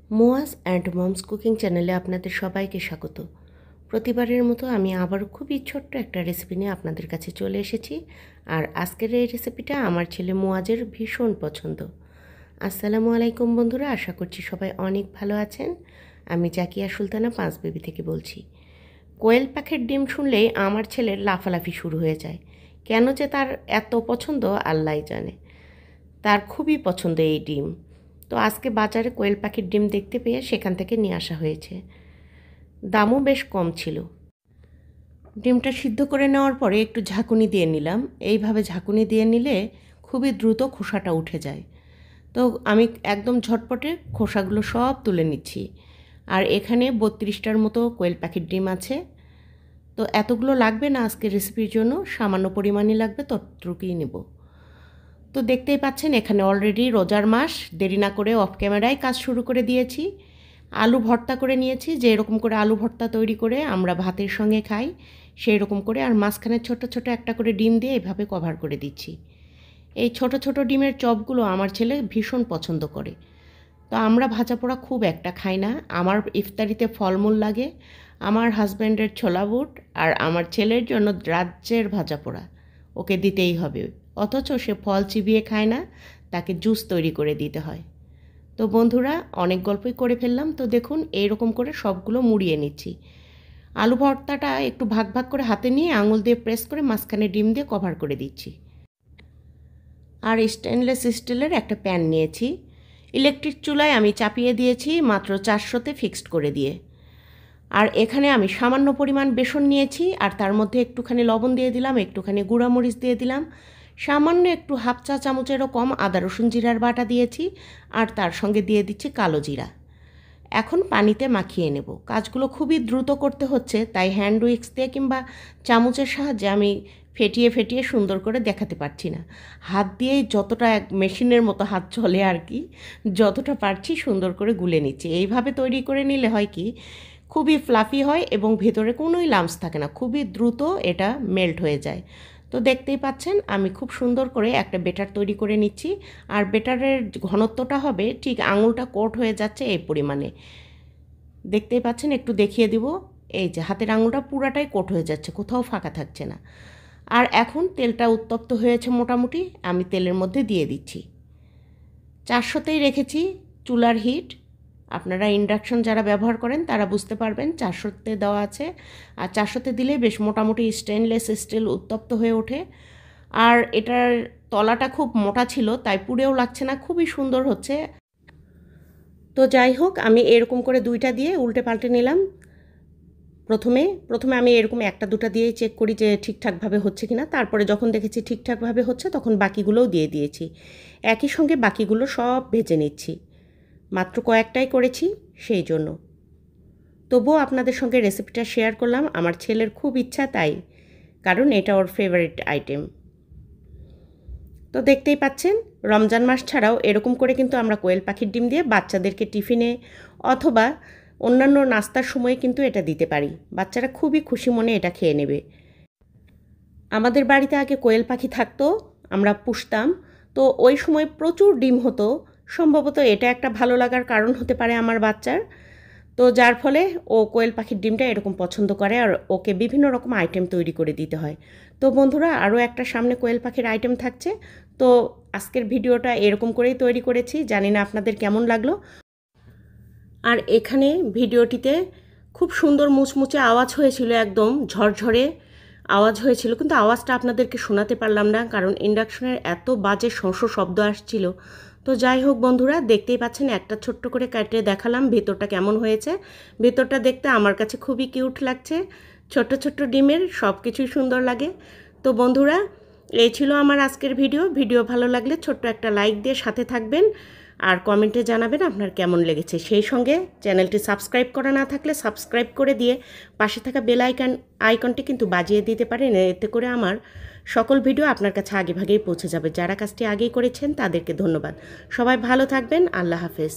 Muaz and moms cooking চ্যানেলে আপনাদের সবাইকে স্বাগত। প্রতিবারের মতো আমি আবার খুবই ছোট্ট একটা রেসিপি নিয়ে আপনাদের কাছে চলে এসেছি। আর আজকের এই রেসিপিটা আমার ছেলে মোয়াজের ভীষণ পছন্দ। আসসালামু আলাইকুম বন্ধুরা, আশা করছি সবাই অনেক ভালো আছেন। আমি জাকিয়া সুলতানা পাঁচবেবি থেকে বলছি। কোয়েল পাখির ডিম শুনলেই আমার ছেলের লাফালাফি শুরু হয়ে যায়। কেন যে তার এত পছন্দ আল্লাহই জানে। তার খুবই পছন্দ এই ডিম। তো আজকে বাজারে কোয়েল পাখির ডিম দেখতে পেয়ে সেখান থেকে নিয়ে আসা হয়েছে। দামও বেশ কম ছিল। ডিমটা সিদ্ধ করে নেওয়ার পরে একটু ঝাঁকুনি দিয়ে নিলাম। এইভাবে ঝাঁকুনি দিয়ে নিলে খুবই দ্রুত খোসাটা উঠে যায়। তো আমি একদম ঝটপটে খোসাগুলো সব তুলে নিচ্ছি। আর এখানে 32টার মতো কোয়েল পাখির ডিম আছে। তো এতগুলো লাগবে না আজকের রেসিপির জন্য, সামান্য পরিমাণই লাগবে, ততটুকুই নেব। তো দেখতেই পাচ্ছেন এখানে অলরেডি রোজার মাস, দেরি না করে অফ ক্যামেরায় কাজ শুরু করে দিয়েছি। আলু ভর্তা করে নিয়েছি, যে এরকম করে আলু ভর্তা তৈরি করে আমরা ভাতের সঙ্গে খাই সেই রকম করে। আর মাঝখানে ছোট ছোট একটা করে ডিম দিয়ে এভাবে কভার করে দিচ্ছি। এই ছোট ছোট ডিমের চপগুলো আমার ছেলে ভীষণ পছন্দ করে। তো আমরা ভাজা পোড়া খুব একটা খাই না। আমার ইফতারিতে ফলমূল লাগে, আমার হাজব্যান্ডের ছোলা বুট, আর আমার ছেলের জন্য রাজ্যের ভাজা পোড়া ওকে দিতেই হবে। অথচ সে ফল চিবিয়ে খায় না, তাকে জুস তৈরি করে দিতে হয়। তো বন্ধুরা, অনেক গল্পই করে ফেললাম। তো দেখুন এইরকম করে সবগুলো মুড়িয়ে নিচ্ছি। আলু ভর্তাটা একটু ভাগ ভাগ করে হাতে নিয়ে আঙুল দিয়ে প্রেস করে মাঝখানে ডিম দিয়ে কভার করে দিচ্ছি। আর স্টেনলেস স্টিলের একটা প্যান নিয়েছি। ইলেকট্রিক চুলায় আমি চাপিয়ে দিয়েছি মাত্র 400-তে ফিক্সড করে দিয়ে। আর এখানে আমি সামান্য পরিমাণ বেসন নিয়েছি, আর তার মধ্যে একটুখানি লবণ দিয়ে দিলাম, একটুখানি গুঁড়ামরিচ দিয়ে দিলাম, সামান্য একটু হাফ চা চামচেরও কম আদা রসুন জিরার বাটা দিয়েছি, আর তার সঙ্গে দিয়ে দিচ্ছি কালো জিরা। এখন পানিতে মাখিয়ে নেব। কাজগুলো খুবই দ্রুত করতে হচ্ছে, তাই হ্যান্ড উইক্স দিয়ে কিংবা চামচের সাহায্যে আমি ফেটিয়ে ফেটিয়ে সুন্দর করে দেখাতে পারছি না। হাত দিয়েই যতটা মেশিনের মতো হাত চলে আর কি, যতটা পারছি সুন্দর করে গুলে নিচ্ছি। এইভাবে তৈরি করে নিলে হয় কি, খুবই ফ্লাফি হয় এবং ভেতরে কোনোই লাম্পস থাকে না, খুবই দ্রুত এটা মেল্ট হয়ে যায়। তো দেখতেই পাচ্ছেন আমি খুব সুন্দর করে একটা বেটার তৈরি করে নিচ্ছি। আর বেটারের ঘনত্বটা হবে ঠিক আঙুলটা কোট হয়ে যাচ্ছে এই পরিমাণে। দেখতেই পাচ্ছেন, একটু দেখিয়ে দিব, এই যে হাতের আঙুলটা পুরাটাই কোট হয়ে যাচ্ছে, কোথাও ফাঁকা থাকছে না। আর এখন তেলটা উত্তপ্ত হয়েছে মোটামুটি, আমি তেলের মধ্যে দিয়ে দিচ্ছি। 400-তেই রেখেছি চুলার হিট। আপনারা ইন্ডাকশন যারা ব্যবহার করেন তারা বুঝতে পারবেন 400-তে দেওয়া আছে। আর 400-তে দিলে বেশ মোটামুটি স্টেনলেস স্টিল উত্তপ্ত হয়ে ওঠে। আর এটার তলাটা খুব মোটা ছিল, তাই পুড়েও লাগছে না, খুবই সুন্দর হচ্ছে। তো যাই হোক, আমি এরকম করে দুইটা দিয়ে উল্টে পাল্টে নিলাম। প্রথমে আমি এরকম একটা দুটা দিয়েই চেক করি যে ঠিকঠাকভাবে হচ্ছে কিনা। তারপরে যখন দেখেছি ঠিকঠাকভাবে হচ্ছে তখন বাকিগুলোও দিয়ে দিয়েছি। একই সঙ্গে বাকিগুলো সব ভেজে নিচ্ছি। মাত্র কয়েকটাই করেছি সেই জন্য। তবুও আপনাদের সঙ্গে রেসিপিটা শেয়ার করলাম, আমার ছেলের খুব ইচ্ছা তাই, কারণ এটা ওর ফেভারিট আইটেম। তো দেখতেই পাচ্ছেন, রমজান মাস ছাড়াও এরকম করে কিন্তু আমরা কোয়েল পাখির ডিম দিয়ে বাচ্চাদেরকে টিফিনে অথবা অন্যান্য নাস্তার সময়ে কিন্তু এটা দিতে পারি। বাচ্চারা খুবই খুশি মনে এটা খেয়ে নেবে। আমাদের বাড়িতে আগে কোয়েল পাখি থাকতো, আমরা পুষতাম। তো ওই সময় প্রচুর ডিম হতো। সম্ভবত এটা একটা ভালো লাগার কারণ হতে পারে আমার বাচ্চার। তো যার ফলে ও কোয়েল পাখির ডিমটা এরকম পছন্দ করে, আর ওকে বিভিন্ন রকম আইটেম তৈরি করে দিতে হয়। তো বন্ধুরা, আরও একটা সামনে কোয়েল পাখির আইটেম থাকছে। তো আজকের ভিডিওটা এরকম করেই তৈরি করেছি, জানি না আপনাদের কেমন লাগলো। আর এখানে ভিডিওটিতে খুব সুন্দর মুচমুচে আওয়াজ হয়েছিল, একদম ঝরঝরে আওয়াজ হয়েছিল, কিন্তু আওয়াজটা আপনাদেরকে শোনাতে পারলাম না, কারণ ইন্ডাকশনের এত বাজে শস্য শব্দ আসছিল। তো যাই হোক বন্ধুরা, দেখতেই পাচ্ছেন একটা ছোট্ট করে কেটে দেখালাম ভেতরটা কেমন হয়েছে। ভেতরটা দেখতে আমার কাছে খুবই কিউট লাগছে। ছোট্ট ছোট্ট ডিমের সব কিছুই সুন্দর লাগে। তো বন্ধুরা, এই ছিল আমার আজকের ভিডিও ভালো লাগলে ছোট্ট একটা লাইক দিয়ে সাথে থাকবেন, আর কমেন্টে জানাবেন আপনার কেমন লেগেছে। সেই সঙ্গে চ্যানেলটি সাবস্ক্রাইব করা না থাকলে সাবস্ক্রাইব করে দিয়ে পাশে থাকা বেল আইকনটি কিন্তু বাজিয়ে দিতে পারেন। এতে করে আমার সকল ভিডিও আপনার কাছে আগেভাগেই পৌঁছে যাবে। যারা কাজটি আগেই করেছেন তাদেরকে ধন্যবাদ। সবাই ভালো থাকবেন। আল্লাহ হাফেজ।